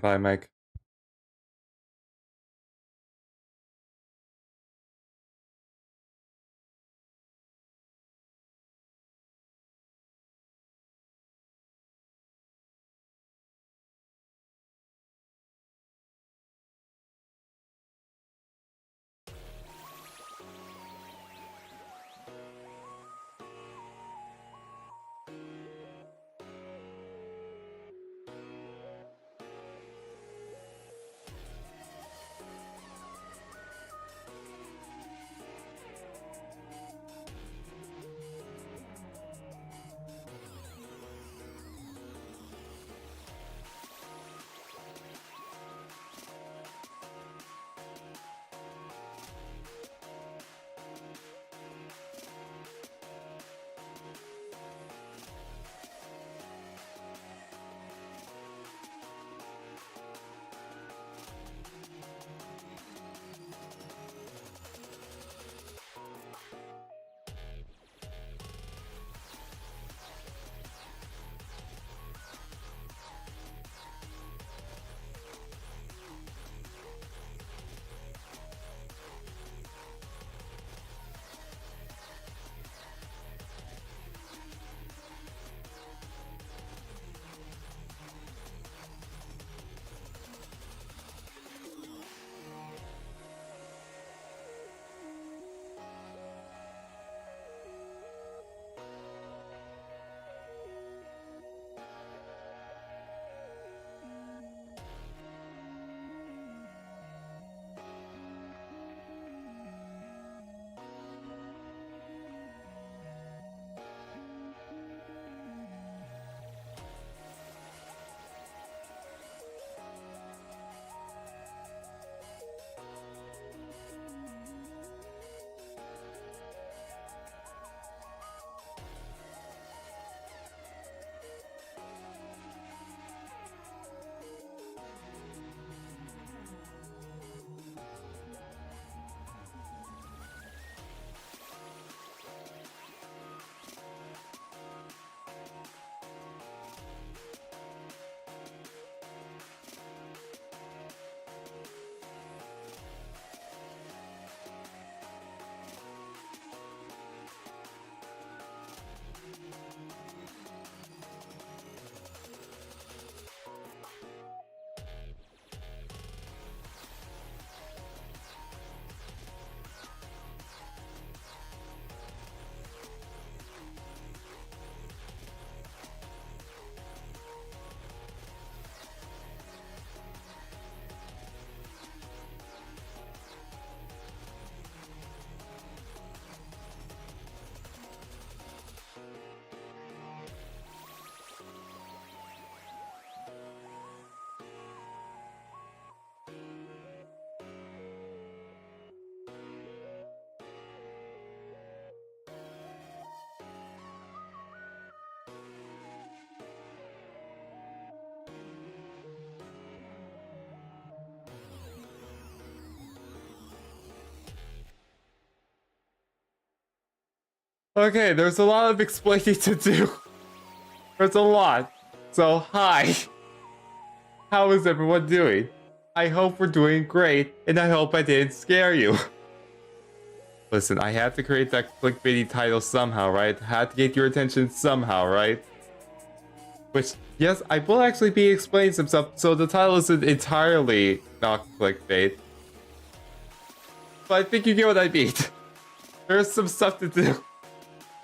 Goodbye, Mike. Okay, there's a lot of explaining to do. There's a lot. So, hi. How is everyone doing? I hope we're doing great, and I hope I didn't scare you. Listen, I had to create that clickbaity title somehow, right? I had to get your attention somehow, right? Which, yes, I will actually be explaining some stuff, so the title isn't entirely not clickbait. But I think you get what I mean. There's some stuff to do.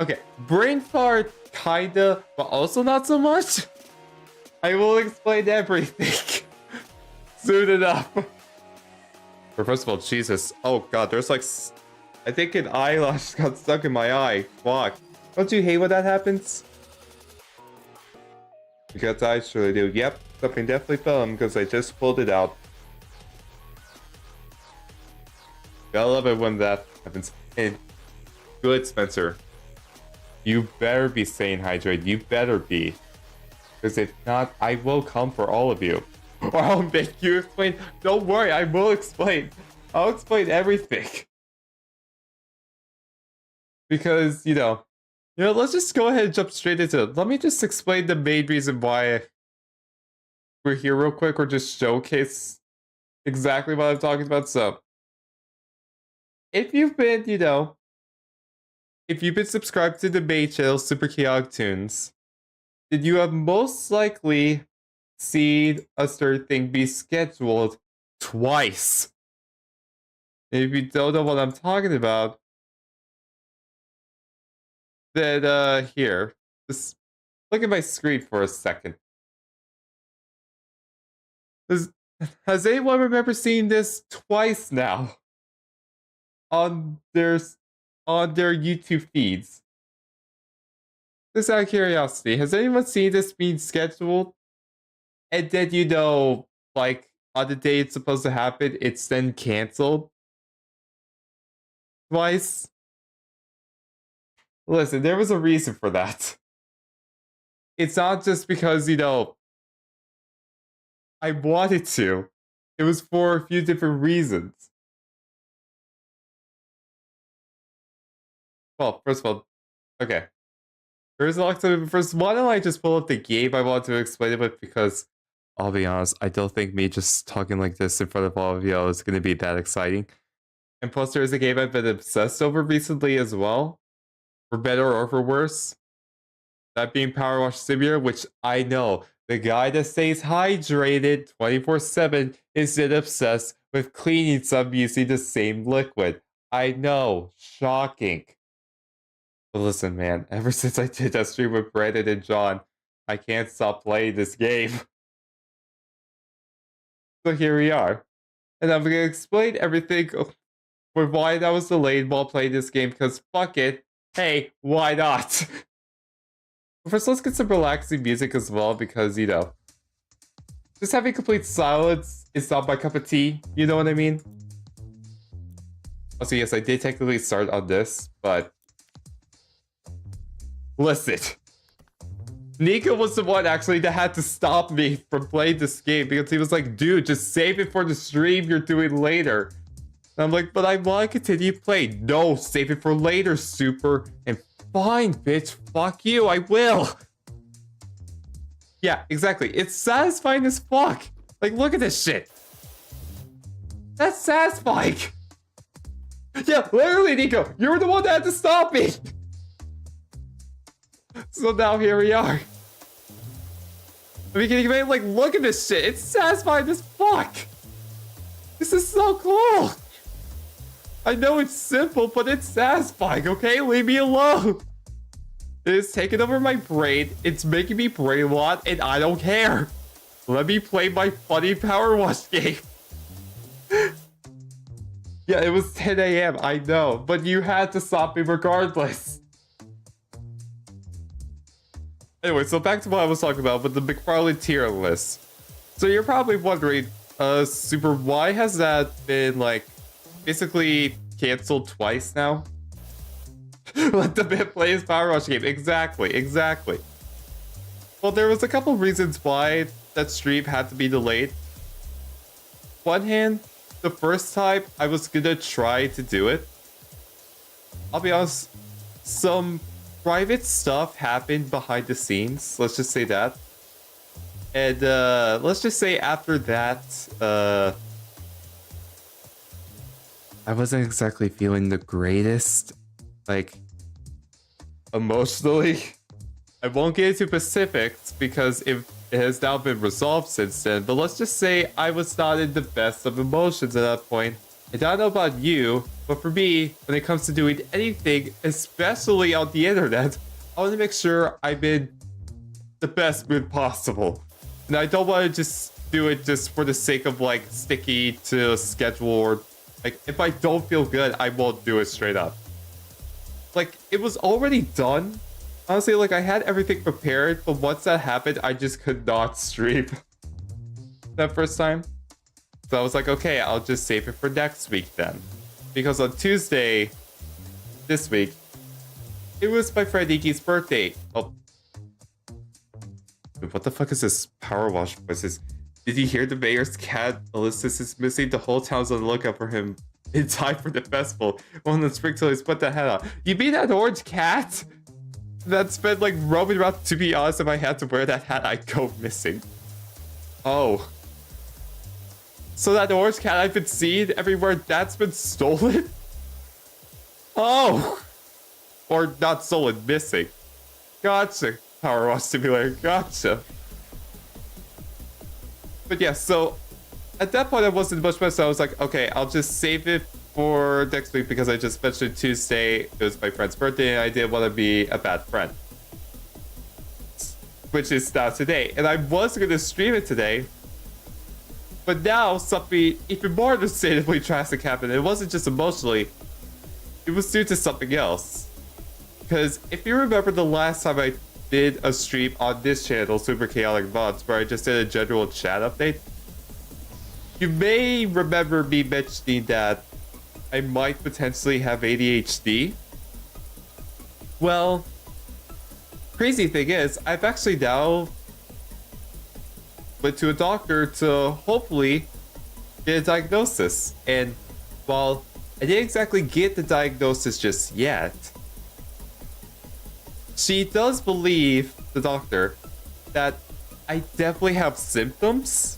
Okay, brain fart, kinda, but also not so much. I will explain everything soon enough. But first of all, Jesus. Oh god, there's like... I think an eyelash got stuck in my eye. Fuck. Don't you hate when that happens? Because I surely do. Yep, something definitely fell in because I just pulled it out. I love it when that happens. And good, Spencer. You better be staying hydrated. You better be. Because if not, I will come for all of you. Or I'll make you explain. Don't worry, I will explain. I'll explain everything. Because, you know, let's just go ahead and jump straight into it. Let me just explain the main reason why we're here real quick or just showcase exactly what I'm talking about. So, if you've been, if you've been subscribed to the main channel, SuperChaotictoonz, then you have most likely seen a certain thing be scheduled twice. And if you don't know what I'm talking about, then here, just look at my screen for a second. Has anyone remember seeing this twice now on their YouTube feeds? Just out of curiosity, has anyone seen this being scheduled? And then, like, on the day it's supposed to happen, it's then canceled? Twice? Listen, there was a reason for that. It's not just because, I wanted to. It was for a few different reasons. Well, first of all, okay. There's a lot to first. Why don't I just pull up the game I want to explain it with? Because I'll be honest, I don't think me just talking like this in front of all of you is going to be that exciting. And plus, there's a game I've been obsessed over recently as well, for better or for worse. That being Power Wash Simulator, which I know the guy that stays hydrated 24/7 isn't obsessed with cleaning some using the same liquid. I know, shocking. But listen, man, ever since I did that stream with Brandon and John, I can't stop playing this game. So here we are. And I'm going to explain everything for why that was delayed while playing this game, because fuck it. Hey, why not? First, let's get some relaxing music as well, because, just having complete silence is not my cup of tea. You know what I mean? Also, yes, I did technically start on this, but listen, Nico was the one actually that had to stop me from playing this game because he was like, dude, just save it for the stream you're doing later. And I'm like, but I want to continue playing. No, save it for later, Super. And fine, bitch, fuck you, I will. Yeah, exactly. It's satisfying as fuck. Like, look at this shit. That's satisfying. Yeah, literally, Nico, you were the one that had to stop me. So now here we are. I mean, like, look at this shit. It's satisfying as fuck. This is so cool. I know it's simple, but it's satisfying, okay? Leave me alone. It is taking over my brain. It's making me brain rot, and I don't care. Let me play my funny Power Wash game. Yeah, it was 10 a.m., I know, but you had to stop me regardless. Anyway, so back to what I was talking about with the McFarlane tier list. So you're probably wondering, Super, why has that been, like, basically canceled twice now? Let the man play his Power Wash game. Exactly. Well, there was a couple reasons why that stream had to be delayed. One hand, the first time I was gonna try to do it, I'll be honest, some private stuff happened behind the scenes. Let's just say that. And let's just say after that, I wasn't exactly feeling the greatest, like, emotionally. I won't get into specifics because it has now been resolved since then, but let's just say I was not in the best of emotions at that point. And I don't know about you, but for me, when it comes to doing anything, especially on the internet, I want to make sure I'm in the best mood possible. And I don't want to just do it just for the sake of, like, sticky to a schedule, or, like, if I don't feel good, I won't do it straight up. Like, it was already done. Honestly, like, I had everything prepared, but once that happened, I just could not stream that first time. So I was like, okay, I'll just save it for next week then. Because on Tuesday, this week, it was my friend Iki's birthday. Oh. Dude, what the fuck is this Power Wash voices? Did you hear the mayor's cat, Ulysses, is missing? The whole town's on the lookout for him in time for the festival. One of the sprinklers put the head on. You mean that orange cat? That's been, like, roaming around. To be honest, if I had to wear that hat, I'd go missing. Oh. So that orange cat I've been seeing everywhere, that's been stolen? Oh! Or not stolen, missing. Gotcha, Power Wash Simulator, gotcha. But yeah, so at that point I wasn't much better, so I was like, okay, I'll just save it for next week because I just mentioned Tuesday, it was my friend's birthday and I didn't want to be a bad friend. Which is now today. And I was going to stream it today, but now something even more understandably drastic happened. It wasn't just emotionally, it was due to something else. Because if you remember the last time I did a stream on this channel, SuperChaoticVODS, where I just did a general chat update, you may remember me mentioning that I might potentially have ADHD. Well, crazy thing is, I've actually now went to a doctor to hopefully get a diagnosis. And while I didn't exactly get the diagnosis just yet, she does believe, the doctor, that I definitely have symptoms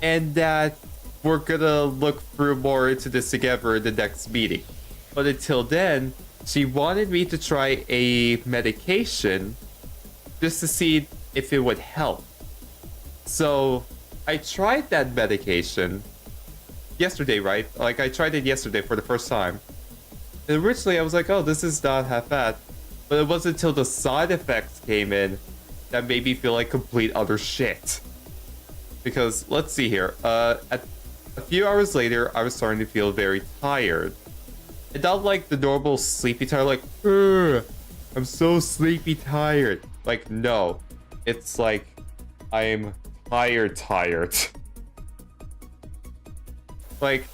and that we're gonna look through more into this together in the next meeting. But until then, she wanted me to try a medication just to see if it would help. So I tried that medication yesterday, right? Like I tried it yesterday for the first time. And originally I was like, oh, this is not half bad. But it wasn't until the side effects came in that made me feel like complete utter shit. Because let's see here, a few hours later, I was starting to feel very tired. And not like the normal sleepy tired, like, I'm so sleepy tired. Like, no. It's like, I'm tired. Like,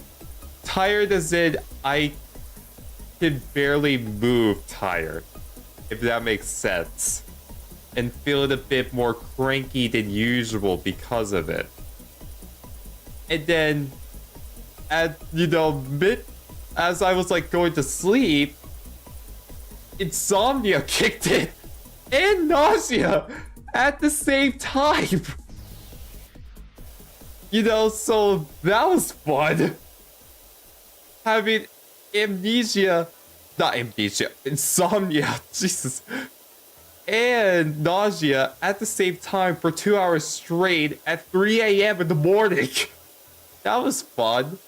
tired as in, I can barely move tired. If that makes sense. And feeling a bit more cranky than usual because of it. And then, at, you know, as I was like going to sleep, insomnia kicked in and nausea at the same time. You know, so that was fun. Having insomnia, Jesus, and nausea at the same time for 2 hours straight at 3 a.m. in the morning. That was fun.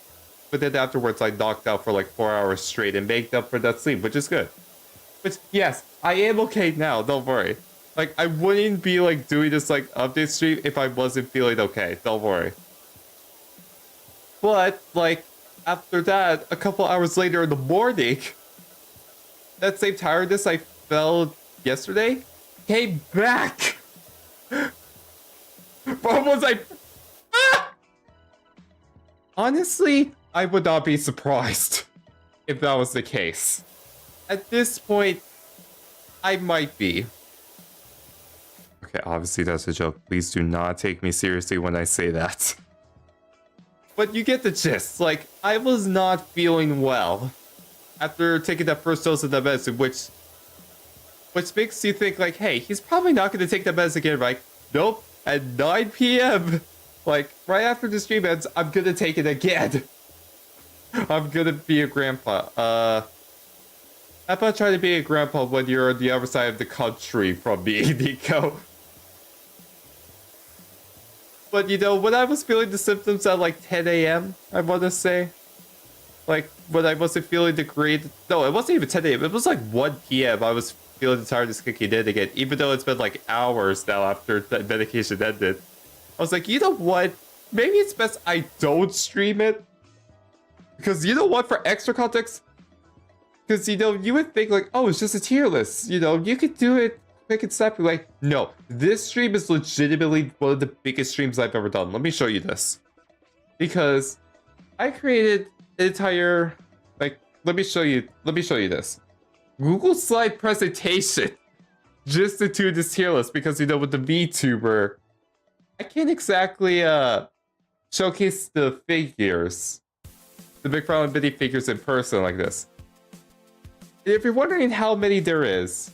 But then afterwards I knocked out for like 4 hours straight and made up for that sleep, which is good. Which, yes, I am okay now, don't worry. Like, I wouldn't be like doing this like update stream if I wasn't feeling okay, don't worry. But, like, after that, a couple hours later in the morning, that same tiredness I felt yesterday came back. What was I? Ah! Honestly, I would not be surprised if that was the case. At this point, I might be. Okay, obviously that's a joke. Please do not take me seriously when I say that. But you get the gist. Like, I was not feeling well after taking that first dose of the medicine, which makes you think like, hey, he's probably not going to take that medicine again, right? Nope. At 9 p.m., like, right after the stream ends, I'm going to take it again. I'm going to be a grandpa. How about trying to be a grandpa when you're on the other side of the country from me, Nico? But, you know, when I was feeling the symptoms at like 10 a.m., I want to say, like, when I wasn't feeling the great... No, it wasn't even 10 a.m. It was like 1 p.m. I was feeling the tiredness kicking in again, even though it's been like hours now after that medication ended. I was like, you know what? Maybe it's best I don't stream it. Because you know what? For extra context, because, you know, you would think like, oh, it's just a tier list. You know, you could do it quick and snappy. Like, no, this stream is legitimately one of the biggest streams I've ever done. Let me show you this. Because I created an entire, like, let me show you this. Google slide presentation just to do this tier list. Because, you know, with the VTuber, I can't exactly showcase the figures. The big problem with figures in person like this. If you're wondering how many there is,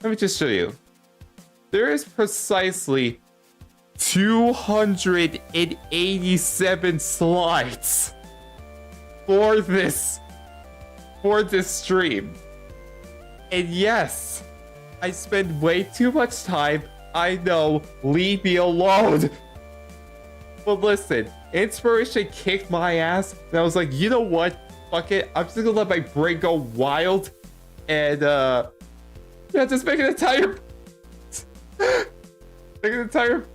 let me just show you. There is precisely 287 slides for this stream. And yes, I spend way too much time. I know, leave me alone. But listen, inspiration kicked my ass, and I was like, you know what? Fuck it. I'm just gonna let my brain go wild, and yeah, just make an entire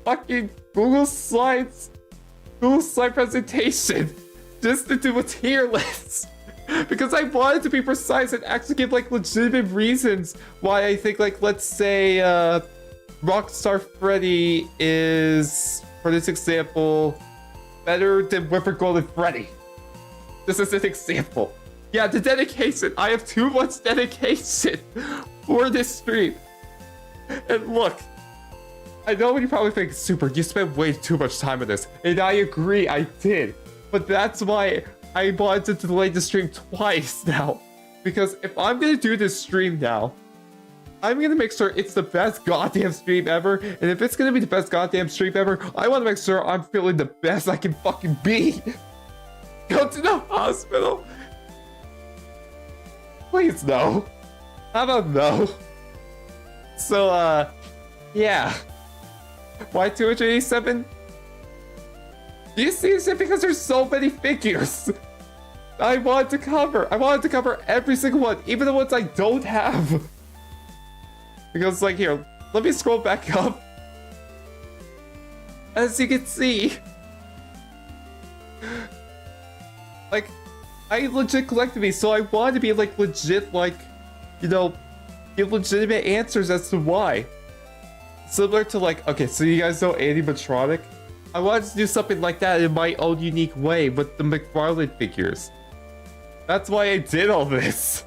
fucking Google slide presentation just to do a tier list. Because I wanted to be precise and actually give like legitimate reasons why I think, like, let's say Rockstar Freddy is, for this example, better than Whipper Golden Freddy. This is an example. Yeah, the dedication. I have too much dedication for this stream. And look, I know what you probably think, Super, you spent way too much time on this. And I agree, I did. But that's why I wanted to delay the stream twice now. Because if I'm gonna do this stream now, I'm gonna make sure it's the best goddamn stream ever. And if it's gonna be the best goddamn stream ever, I wanna make sure I'm feeling the best I can fucking be. Go to the hospital. Please no. How about no? So, yeah. Why 287? Do you see it? Because there's so many figures. I wanted to cover every single one, even the ones I don't have. Because, like, here, let me scroll back up. As you can see, like, I legit collected these, so I wanted to be, like, legit, like, you know, give legitimate answers as to why. Similar to, like, okay, so you guys know animatronic? I wanted to do something like that in my own unique way with the McFarlane figures. That's why I did all this.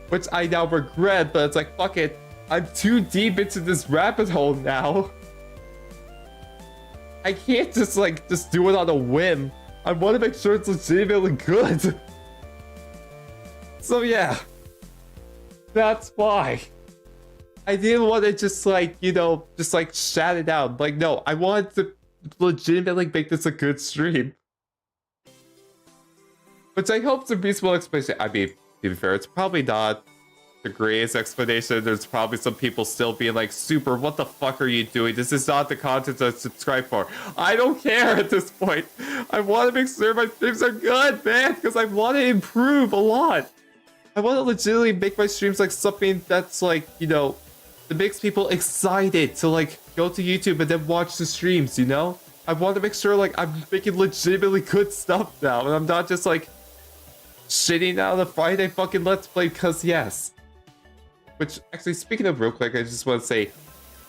Which I now regret, but it's like, fuck it. I'm too deep into this rabbit hole now. I can't just do it on a whim. I want to make sure it's legitimately good. So yeah. That's why. I didn't want to just like, you know, just like shout it out. Like, no, I wanted to legitimately make this a good stream. Which I hope is a reasonable explanation. I mean, to be fair, it's probably not the greatest explanation. There's probably some people still being like, Super, what the fuck are you doing? This is not the content I subscribe for. I don't care at this point. I want to make sure my streams are good, man, because I want to improve a lot. I want to legitimately make my streams like something that's like, you know, that makes people excited to like go to YouTube and then watch the streams, you know? I want to make sure like I'm making legitimately good stuff now, and I'm not just like shitting out a Friday fucking Let's Play because yes. Which, actually, speaking of real quick, I just want to say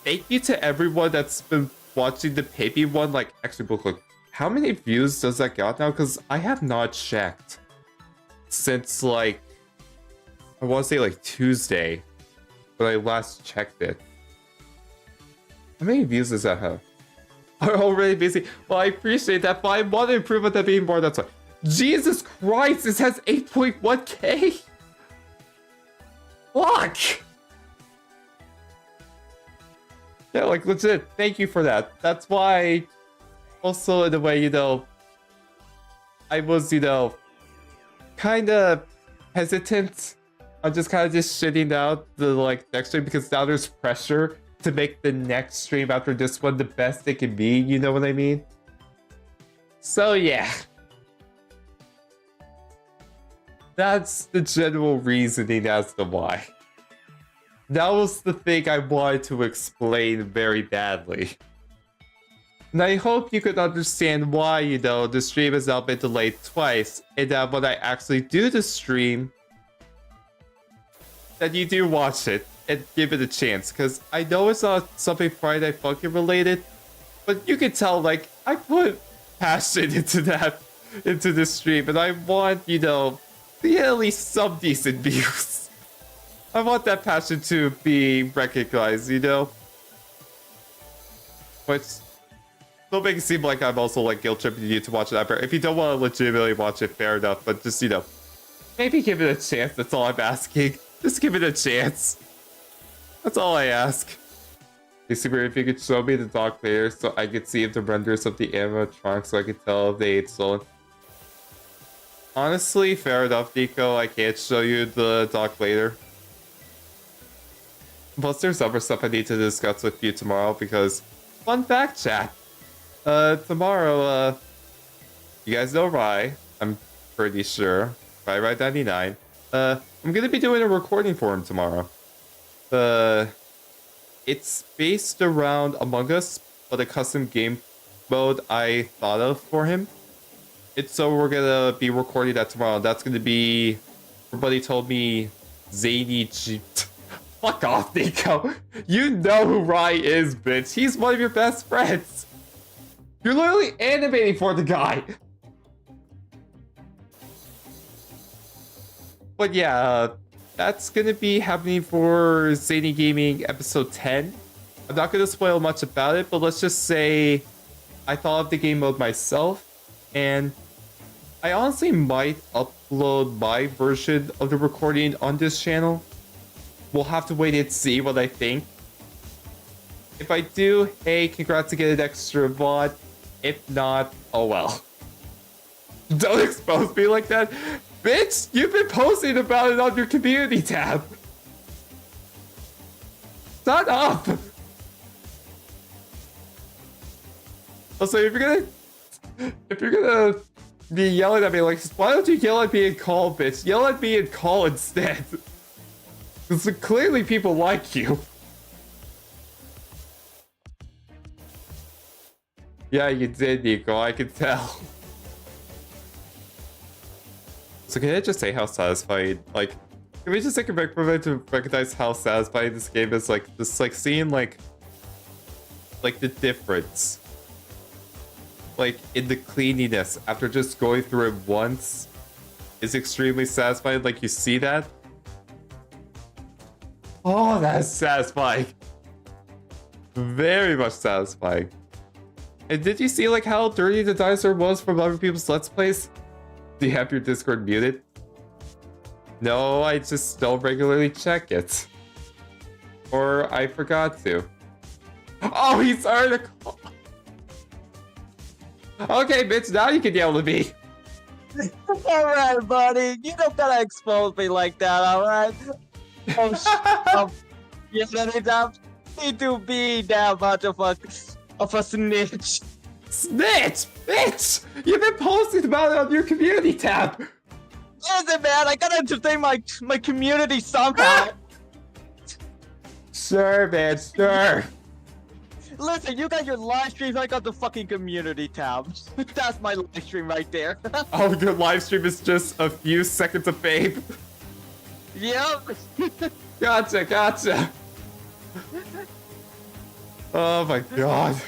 thank you to everyone that's been watching the Baby one. Like, actually, real quick, how many views does that got now? Because I have not checked since, like, I want to say, like, Tuesday, but I last checked it. How many views does that have? I'm already busy. Well, I appreciate that, but I want to improve on that being more. That's why. Jesus Christ, this has 8.1k. Fuck! Yeah, like, legit, thank you for that. That's why, also, in a way, you know, I was, you know, kind of hesitant. I'm just kind of just shitting out the, like, next stream because now there's pressure to make the next stream after this one the best it can be, you know what I mean? So, yeah. That's the general reasoning as to why. That was the thing I wanted to explain very badly. And I hope you could understand why, you know, the stream has now been delayed twice, and that when I actually do the stream, that you do watch it and give it a chance. Because I know it's not something Friday Funkin' related, but you can tell, like, I put passion into this stream, and I want, you know, to get at least some decent views. I want that passion to be recognized, you know? Which don't make it seem like I'm also like guilt tripping you to watch it ever. If you don't want to legitimately watch it, fair enough, but just, you know, maybe give it a chance, that's all I'm asking. Just give it a chance. That's all I ask. Hey, Super, if you could show me the dock later so I could see if the renders of the animatronics so I could tell if they ate stolen. Honestly, fair enough, Nico. I can't show you the dock later. Plus, there's other stuff I need to discuss with you tomorrow because... Fun fact, chat! Tomorrow, you guys know Rai. I'm pretty sure. Rai99. I'm gonna be doing a recording for him tomorrow. It's based around Among Us, but a custom game mode I thought of for him. So we're gonna be recording that tomorrow. That's gonna be... Everybody told me Zany G... Fuck off, Nico. You know who Rai is, bitch. He's one of your best friends. You're literally animating for the guy. But yeah, that's gonna be happening for Zany Gaming episode 10. I'm not gonna spoil much about it, but let's just say I thought of the game mode myself, and I honestly might upload my version of the recording on this channel. We'll have to wait and see what I think. If I do, hey, congrats to get an extra VOD. If not, oh well. Don't expose me like that. Bitch, you've been posting about it on your community tab. Shut up. Also, if you're gonna be yelling at me, like, why don't you yell at me and call, bitch? Yell at me and call instead. Because clearly people like you. Yeah, you did, Nico. I can tell. So can I just say how satisfying, like, can we just take a break from it to recognize how satisfying this game is? Like, just like seeing like the difference, like in the cleanliness after just going through it once is extremely satisfying. Like, you see that? Oh, that's satisfying. Very much satisfying. And did you see like how dirty the dinosaur was from other people's Let's Plays? Do you have your Discord muted? No, I just don't regularly check it. Or I forgot to. Oh, he started a call. Okay, bitch, now you can yell at me. Alright, buddy. You don't gotta expose me like that, alright? Oh, you don't need to be that much of a snitch. Snitch! Bitch! You've been posting about it on your community tab! Listen, man, I gotta entertain my community somehow. Sure, man, sure. Listen, you got your live streams, I got the fucking community tab. That's my live stream right there. Oh, your live stream is just a few seconds of fame. Yep. Gotcha, gotcha. Oh my god.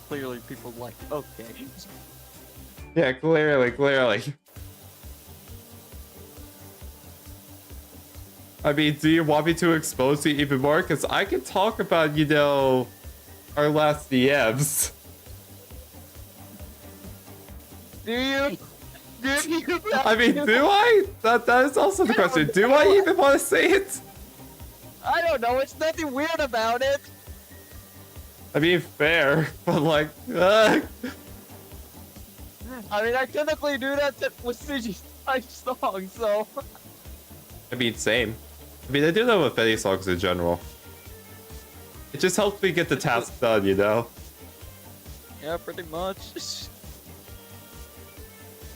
Clearly people like, okay. Yeah, clearly. I mean, do you want me to expose you even more? Because I can talk about, you know, our last DMs. Do you? I mean, do I? That is also the question. Do I even want to say it? I don't know, it's nothing weird about it. I mean, fair, but like, I mean, I technically do that with CG's songs, so... I mean, same. I mean, I do that with any songs in general. It just helps me get the task done, you know? Yeah, pretty much.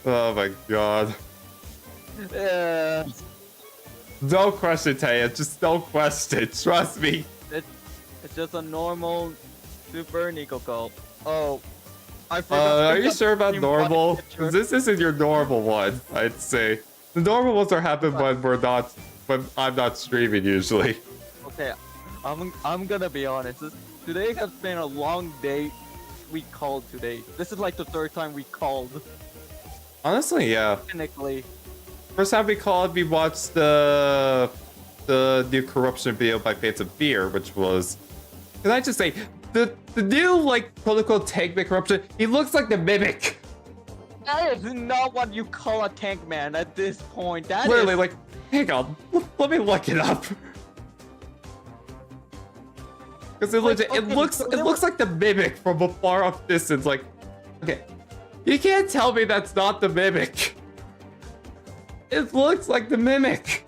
Oh my god. Yeah. Don't question, Taya. Just don't question. Trust me. It's just a normal Super Nico call. Oh, I forgot. Are you sure about normal? Because this isn't your normal one, I'd say. The normal ones are happening when I'm not streaming usually. Okay, I'm gonna be honest. Today has been a long day. We called today. This is like the third time we called. Honestly, yeah. Technically. First time we called, we watched the new corruption video by Phantom Beer, which was... Can I just say, the new, like, quote-unquote tank man corruption, he looks like the Mimic! That is not what you call a tank man at this point. That literally, is... like, hang on, let me look it up. Because it Like, legit, okay, it looks like the Mimic from a far off distance. Like, okay, you can't tell me that's not the Mimic. It looks like the Mimic.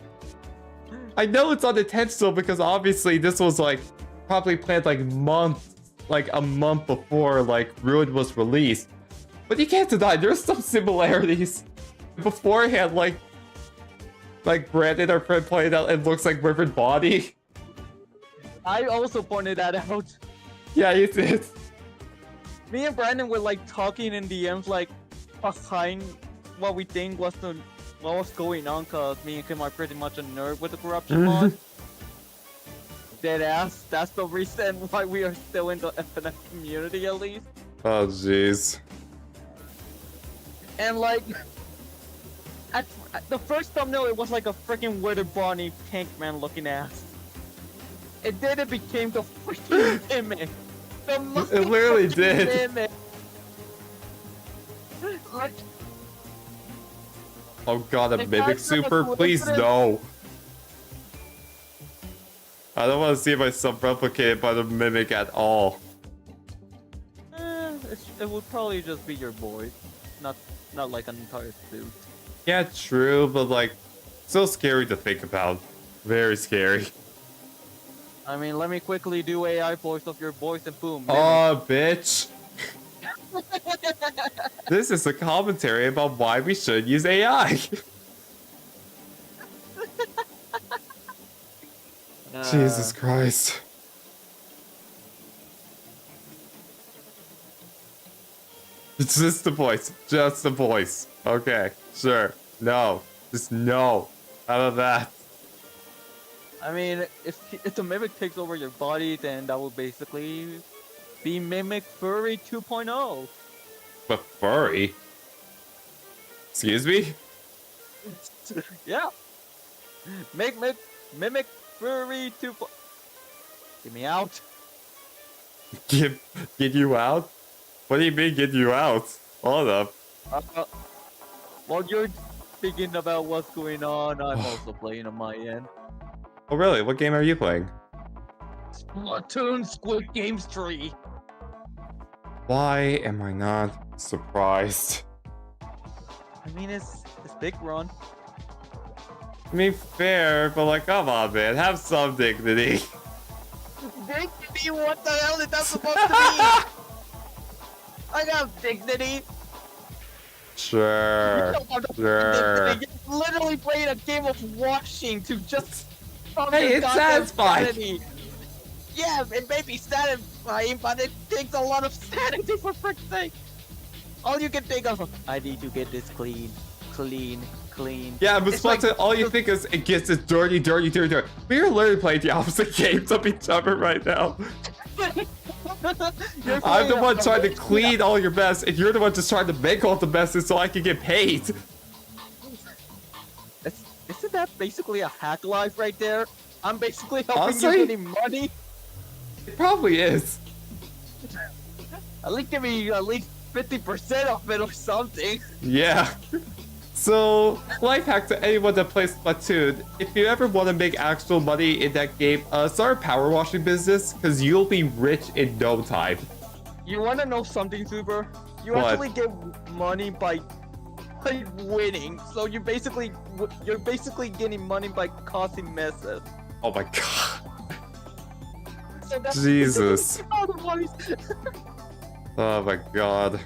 I know it's unintentional because obviously this was like probably planned like a month before like Ruin was released. But you can't deny there's some similarities. Beforehand, like Brandon, our friend, pointed out, it looks like Riven Body. I also pointed that out. Yeah, you did. Me and Brandon were like talking in DMs like behind what we think was what was going on, cause me and Kim are pretty much a nerd with the corruption mod. Deadass. That's the reason why we are still in the FNAF community at least. Oh jeez. And like, at the first thumbnail, it was like a freaking withered Bonnie tank man looking ass. And then it became the freaking Mimic. It literally did. Mimic. Like, Oh god, a Like, Mimic that's not a Super? Please coincidence. no. I don't want to see myself replicated by the Mimic at all. it would probably just be your boy, not like an entire suit. Yeah, true, but like, so scary to think about. Very scary. I mean, let me quickly do AI voice of your voice and boom. Mimic. Oh, bitch. This is a commentary about why we should use AI. Jesus Christ. It's just the voice. Just the voice. Okay, sure. No. Just no. Out of that. I mean, if the Mimic takes over your body, then that will basically be Mimic Furry 2.0. But furry? Excuse me? Yeah. Mimic Furry 2.0. Get me out. Get you out? What do you mean get you out? Hold up. While you're thinking about what's going on, I'm also playing on my end. Oh really? What game are you playing? Splatoon Squid Games 3. Why am I not surprised? I mean, it's big run. I mean, fair, but like, come on, man. Have some dignity. Dignity? What the hell is that supposed to be? I got dignity. Sure. Sure. You're literally playing a game of washing to just. Hey, it's satisfying. Sanity. Yeah, it may be satisfying, but it takes a lot of sanity for frick's sake. All you can think of, I need to get this clean. Yeah, but It's like- Splatoon, all you think is it gets this dirty. We are literally playing the opposite games of each other right now. I'm the one trying to clean all your mess, and you're the one just trying to make all the messes so I can get paid. Isn't that basically a hack life right there? I'm basically helping Honestly? you getting money. It probably is. At least give me at least 50% of it or something. Yeah. So, life hack to anyone that plays Splatoon, if you ever want to make actual money in that game, start a power washing business, because you'll be rich in no time. You want to know something, Super? You What? actually get money by winning. So you're basically getting money by causing messes. Oh my god. So that's Jesus. how the money's- Oh my god.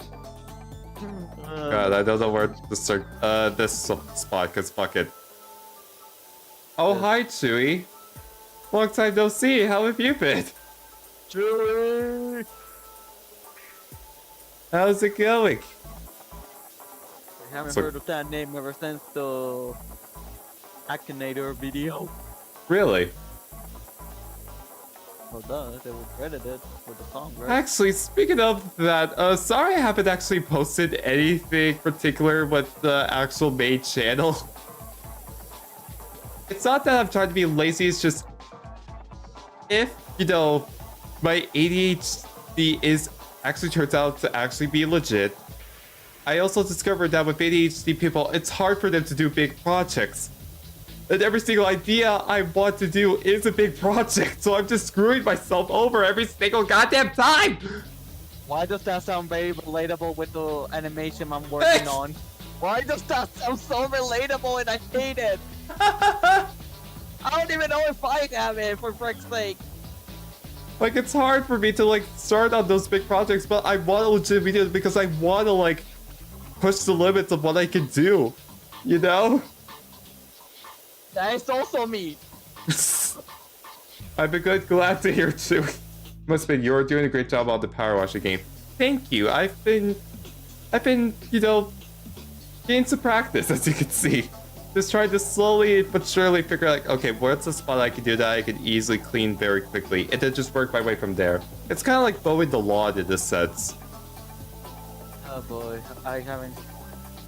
God, I don't know where to start this spot, cause fuck it. Oh, hi, Chewy. Long time no see. How have you been? Julie! How's it going? I haven't So- heard of that name ever since the Akinator video. Really? Well, duh, they were credited for the song, right? Actually, speaking of that, sorry I haven't actually posted anything particular with the actual main channel. It's not that I'm trying to be lazy, it's just if, you know, my ADHD turns out to actually be legit. I also discovered that with ADHD people, it's hard for them to do big projects. And every single idea I want to do is a big project, so I'm just screwing myself over every single goddamn time! Why does that sound very relatable with the animation I'm working on? Why does that sound so relatable and I hate it? I don't even know if I have it, for frick's sake. Like, it's hard for me to, like, start on those big projects, but I want to legitimately do it because I want to, like, push the limits of what I can do. You know? That is also me. I've been glad to hear too. Must have been you're doing a great job on the power washing game. Thank you. I've been, you know, gained some practice, as you can see. Just trying to slowly but surely figure out, like, okay, what's a spot I can do that I can easily clean very quickly, and then just work my way from there. It's kind of like mowing the lawn in this sense. Oh boy, I haven't.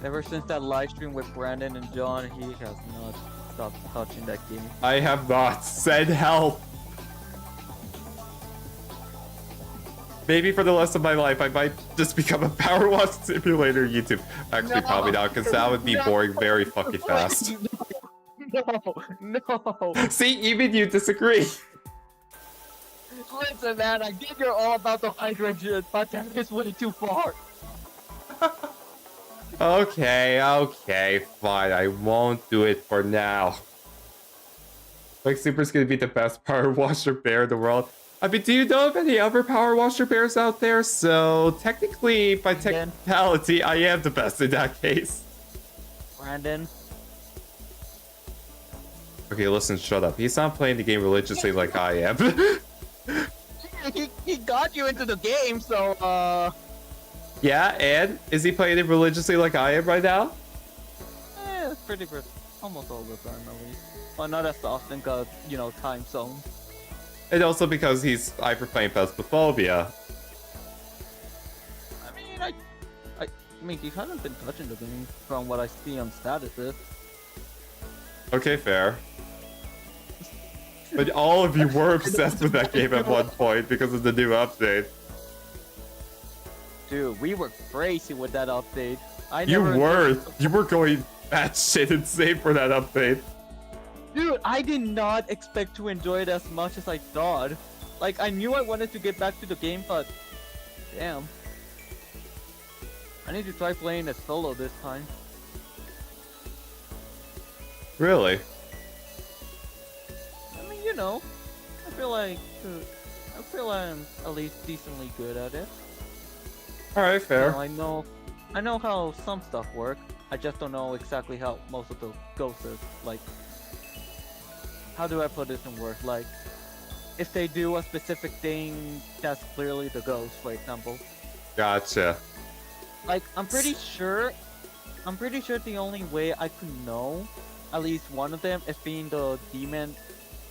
Ever since that live stream with Brandon and John, he has not stopped touching that game. I have not. Send help. Maybe for the rest of my life, I might just become a power wash simulator YouTube. Actually, probably not, because that would be boring very fucking fast. No. See, even you disagree. Listen, man, I get you're all about the hydration, but that is way too far. Okay, fine. I won't do it for now. Like, Super's gonna be the best power washer bear in the world. I mean, do you know of any other power washer bears out there? So, technically, by technicality, I am the best in that case. Brandon. Okay, listen, shut up. He's not playing the game religiously like I am. he got you into the game, so, Yeah, and? Is he playing it religiously like I am right now? it's pretty good. Almost all the time, at least. Well, not as often, cause, you know, time zone. And also because he's hyper playing Phasmophobia. I mean, he hasn't been touching the game from what I see on statuses. Okay, fair. But all of you were obsessed with that game at one point because of the new update. Dude, we were crazy with that update. You were going batshit insane for that update. Dude, I did not expect to enjoy it as much as I thought. Like, I knew I wanted to get back to the game, but damn. I need to try playing it solo this time. Really? I mean, you know, I feel like I'm at least decently good at it. Alright, fair. You know, I know how some stuff work. I just don't know exactly how most of the ghosts are, like, how do I put this in words? Like, if they do a specific thing, that's clearly the ghost, for example. Gotcha. Like, I'm pretty sure the only way I could know at least one of them is being the demon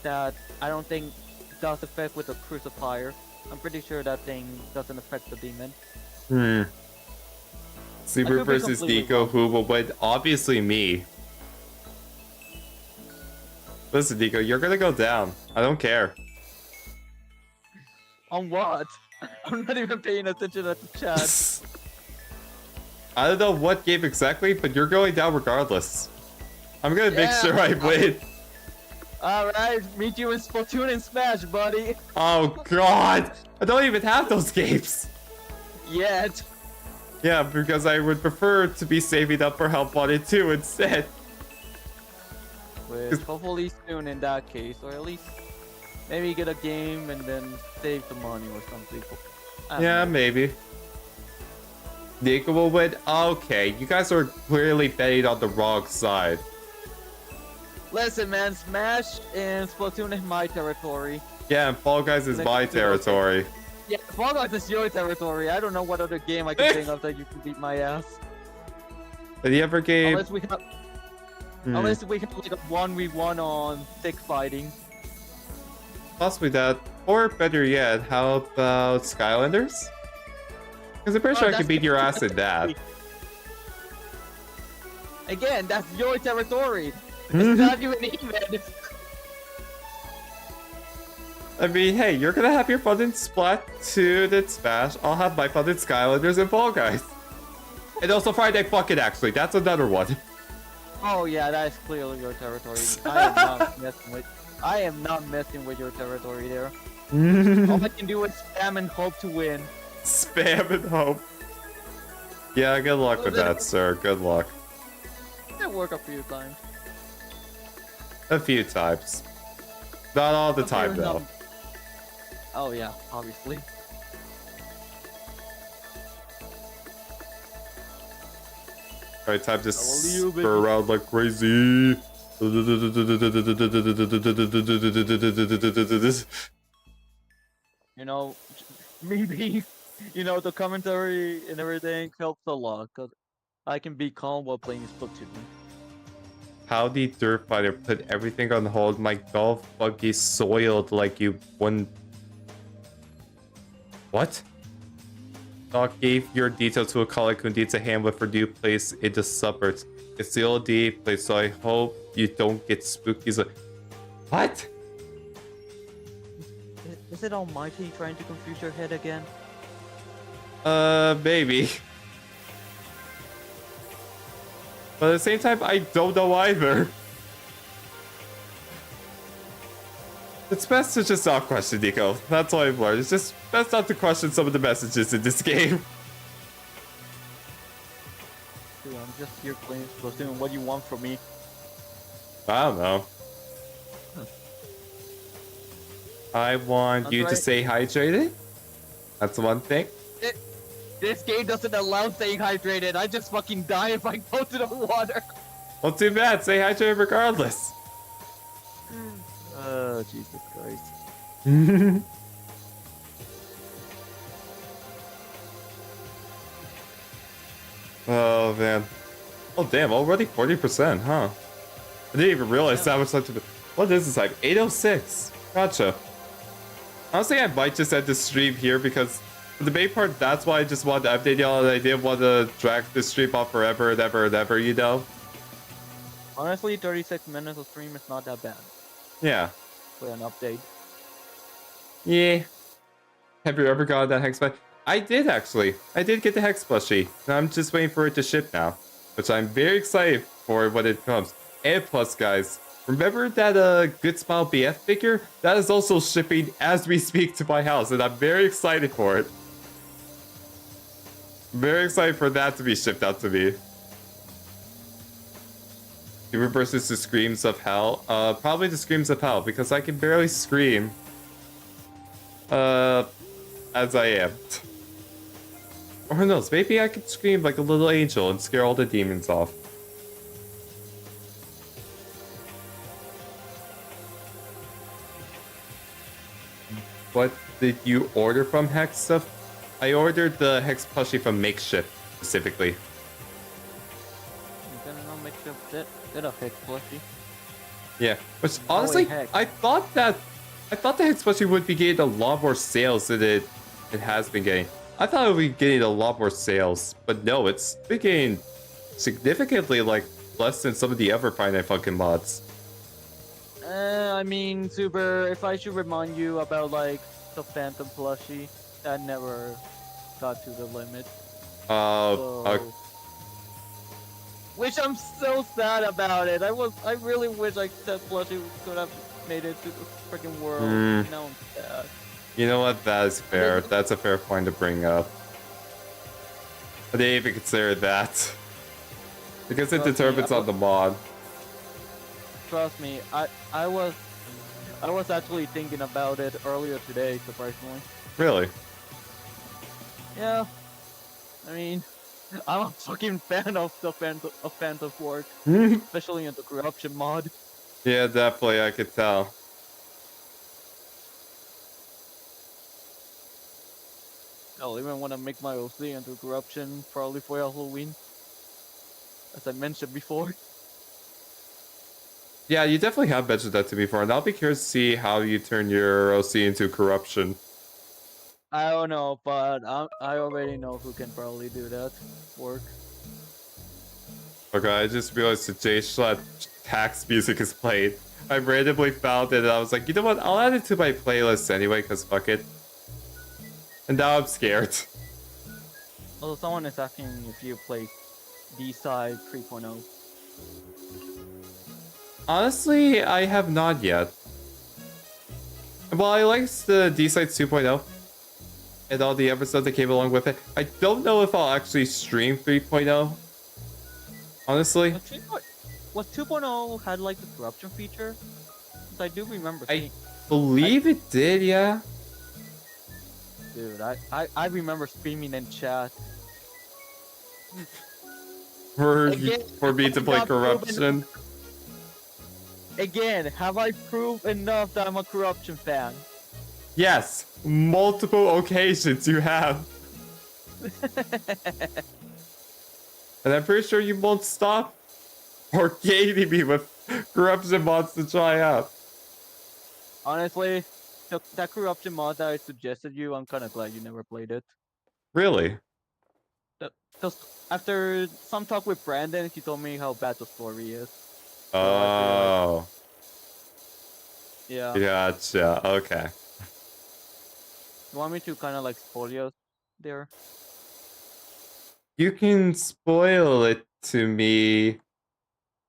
that I don't think does affect with the crucifier. I'm pretty sure that thing doesn't affect the demon. Super versus Nico, who will win? Obviously me. Listen, Nico, you're gonna go down. I don't care. On what? I'm not even paying attention at the chat. I don't know what game exactly, but you're going down regardless. I'm gonna make sure I win. Alright, meet you in Splatoon and Smash, buddy. Oh god! I don't even have those games! Yet. Yeah, because I would prefer to be saving up for Help Wanted 2 instead. With hopefully soon in that case, or at least maybe get a game and then save the money or something. Yeah, maybe. Nico will win? Okay, you guys are clearly betting on the wrong side. Listen, man, Smash and Splatoon is my territory. Yeah, and Fall Guys is my territory. Yeah, Fall Guys is your territory. I don't know what other game I can think of that you can beat my ass. Have you ever game? Unless we have like a 1v1 on stick fighting. Possibly that. Or better yet, how about Skylanders? Because I'm pretty sure I can beat your ass in that. Again, that's your territory. It's not even even. I mean, hey, you're gonna have your fun in Splatoon and Smash. I'll have my fun in Skylanders and Fall Guys. And also Friday Fucking, actually. That's another one. Oh yeah, that is clearly your territory. I am not messing with your territory there. All I can do is spam and hope to win. Spam and hope. Yeah, good luck with that, sir. Good luck. It worked a few times. A few times. Not all the time, though. Oh yeah, obviously. Alright, time to spur around like crazy. You know, me being, the commentary and everything helps a lot, because I can be calm while playing Splatoon. How the dirt fighter put everything on hold? My golf buggy soiled like you wouldn't. What? Doc gave your details to a colleague who needs a hand with her new place in the suburbs. It's the old DA place, so I hope you don't get spooky. What? Is it Almighty trying to confuse your head again? Maybe. But at the same time, I don't know either. It's best to just not question Nico. That's all I've learned. It's just best not to question some of the messages in this game. Dude, I'm just here playing Splatoon. What do you want from me? I don't know. I want you to stay hydrated. That's one thing. This game doesn't allow staying hydrated. I just fucking die if I go to the water. Well, too bad. Stay hydrated regardless. Oh, Jesus Christ. Oh, man. Oh, damn. Already 40%, huh? I didn't even realize that much left to... What is this type? 806. Gotcha. Honestly, I might just end the stream here because for the main part, that's why I just wanted to update y'all and I didn't want to drag this stream off forever and ever and ever, you know? Honestly, 36 minutes of stream is not that bad. Yeah. For an update. Yeah. Have you ever gotten that Hex plushie? I did, actually. I did get the Hex plushie. I'm just waiting for it to ship now. Which I'm very excited for when it comes. And plus, guys, remember that Good Smile BF figure? That is also shipping as we speak to my house, and I'm very excited for it. Very excited for that to be shipped out to me. Human versus the Screams of Hell? Probably the Screams of Hell, because I can barely scream. As I am. Or who knows, maybe I could scream like a little angel and scare all the demons off. What did you order from Hex stuff? I ordered the Hex plushie from Makeshift, specifically. You gonna know Makeshift did a Hex plushie? Yeah, which honestly, I thought the Hex plushie would be getting a lot more sales than it has been getting. I thought it would be getting a lot more sales, but no, it's been getting significantly like less than some of the other Finite Funkin' mods. I mean, Super, if I should remind you about like the Phantom plushie, that never got to the limit. Which I'm so sad about it. I really wish like that plushie could have made it to the freaking world. Now I'm sad. You know what? That is fair. That's a fair point to bring up. I didn't even consider that. Because it determines on the mod. Trust me, I was actually thinking about it earlier today, surprisingly. Really? Yeah. I mean, I'm a fucking fan of the Phantom's work. Especially in the corruption mod. Yeah, definitely, I could tell. I'll even want to make my OC into corruption, probably for Halloween. As I mentioned before. Yeah, you definitely have mentioned that to me before, and I'll be curious to see how you turn your OC into corruption. I don't know, but I already know who can probably do that work. Okay, I just realized the J-Shot tax music is played. I randomly found it, and I was like, you know what, I'll add it to my playlist anyway, because fuck it. And now I'm scared. Also, someone is asking if you played D-Side 3.0. Honestly, I have not yet. Well, I liked the D-Site 2.0 and all the episodes that came along with it. I don't know if I'll actually stream 3.0. Honestly. Was 2.0 had like the corruption feature? 'Cause I do remember I seeing. believe it did, yeah. Dude, I remember screaming in chat. For Again, me to play corruption. Again, have I proved enough that I'm a corruption fan? Yes, multiple occasions you have. And I'm pretty sure you won't stop forgetting me with corruption mods to try out. Honestly, that corruption mod that I suggested you, I'm kind of glad you never played it. Really? Because after some talk with Brandon, he told me how bad the story is. So Oh. Yeah. Gotcha. Okay. You want me to kind of like spoil you there? You can spoil it to me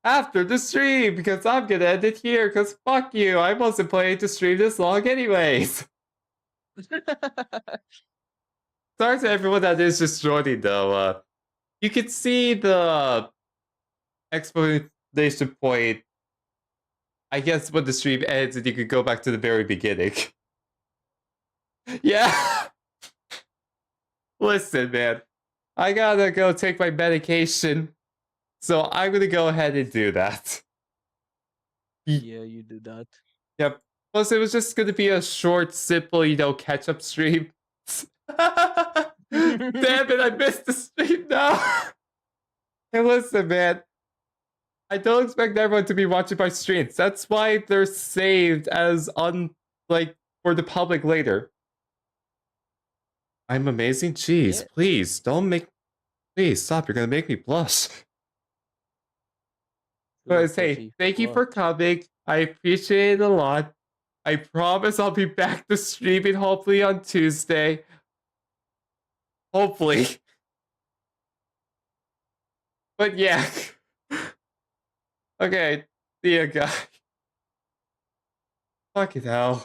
after the stream because I'm gonna end it here because fuck you. I wasn't planning to stream this long anyways. Sorry to everyone that is just joining though. You can see the explanation point, I guess, when the stream ends and you could go back to the very beginning. Yeah. Listen, man. I gotta go take my medication. So I'm gonna go ahead and do that. Yeah, you do that. Yep. Plus, it was just gonna be a short, simple, catch-up stream. Damn it, I missed the stream now. Hey, listen, man. I don't expect everyone to be watching my streams. That's why they're saved as for the public later. I'm amazing. Jeez, Yeah. please don't make. Please stop. You're gonna make me blush. But hey, thank you for coming. I appreciate it a lot. I promise I'll be back to streaming hopefully on Tuesday. Hopefully. But yeah. Okay. See ya, guys. Fucking hell.